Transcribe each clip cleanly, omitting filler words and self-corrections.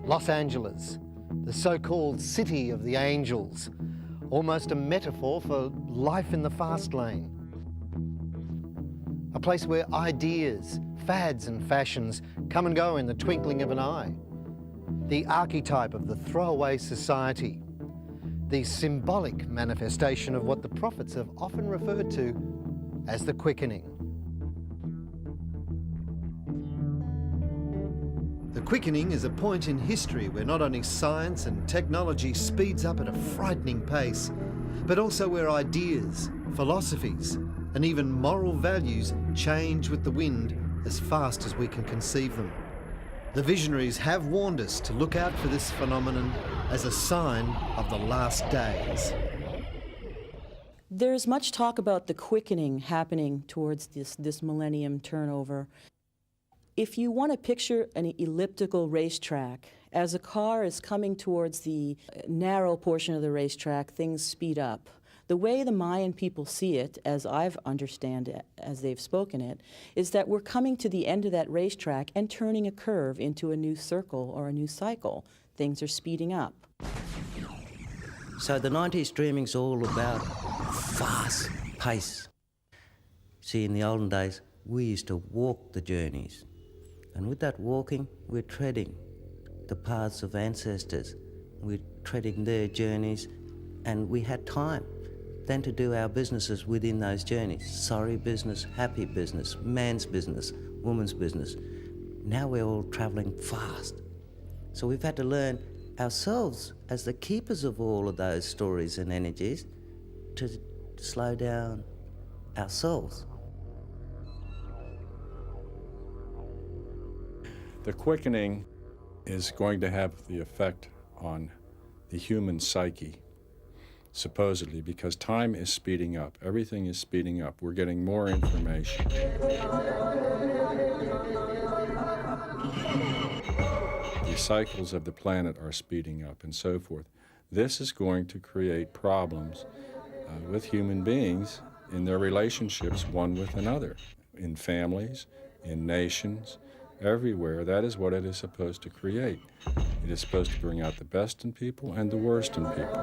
Los Angeles, the so-called city of the angels, almost a metaphor for life in the fast lane. A place where ideas, fads and fashions come and go in the twinkling of an eye. The archetype of the throwaway society. The symbolic manifestation of what the prophets have often referred to as the quickening. The quickening is a point in history where not only science and technology speeds up at a frightening pace, but also where ideas, philosophies, and even moral values change with the wind as fast as we can conceive them. The visionaries have warned us to look out for this phenomenon as a sign of the last days. There's much talk about the quickening happening towards this millennium turnover. If you want to picture an elliptical racetrack, as a car is coming towards the narrow portion of the racetrack, things speed up. The way the Mayan people see it, as I've understand it, as they've spoken it, is that we're coming to the end of that racetrack and turning a curve into a new circle or a new cycle. Things are speeding up. So the 90s dreaming's all about fast pace. See, in the olden days, we used to walk the journeys. And with that walking, we're treading the paths of ancestors. We're treading their journeys, and we had time then to do our businesses within those journeys. Sorry business, happy business, man's business, woman's business. Now we're all travelling fast. So we've had to learn ourselves, as the keepers of all of those stories and energies, to slow down ourselves. The quickening is going to have the effect on the human psyche, supposedly, because time is speeding up. Everything is speeding up. We're getting more information. The cycles of the planet are speeding up and so forth. This is going to create problems with human beings in their relationships one with another, in families, in nations, everywhere. That is what it is supposed to create. It is supposed to bring out the best in people and the worst in people.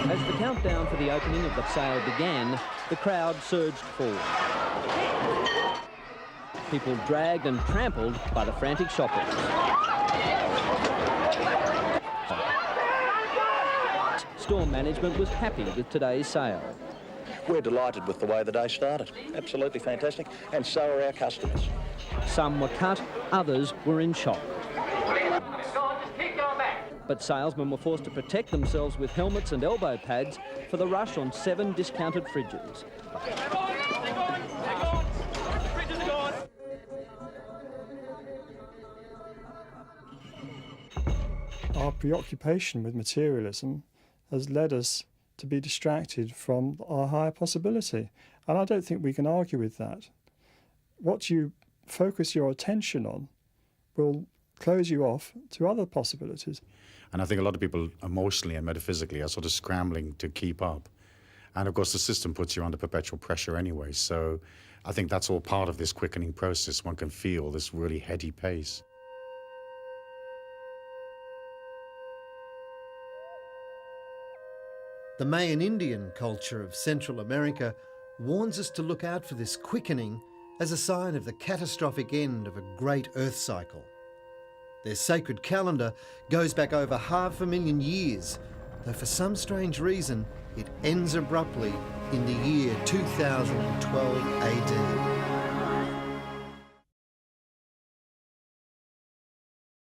As the countdown for the opening of the sale began, the crowd surged forward. People dragged and trampled by the frantic shoppers. Store management was happy with today's sale. We're delighted with the way the day started. Absolutely fantastic. And so are our customers. Some were cut, others were in shock. But salesmen were forced to protect themselves with helmets and elbow pads for the rush on 7 discounted fridges. Our preoccupation with materialism has led us to be distracted from our higher possibility. And I don't think we can argue with that. What you focus your attention on will close you off to other possibilities. And I think a lot of people emotionally and metaphysically are sort of scrambling to keep up. And of course the system puts you under perpetual pressure anyway. So I think that's all part of this quickening process. One can feel this really heady pace. The Mayan Indian culture of Central America warns us to look out for this quickening as a sign of the catastrophic end of a great earth cycle. Their sacred calendar goes back over 500,000 years, though for some strange reason it ends abruptly in the year 2012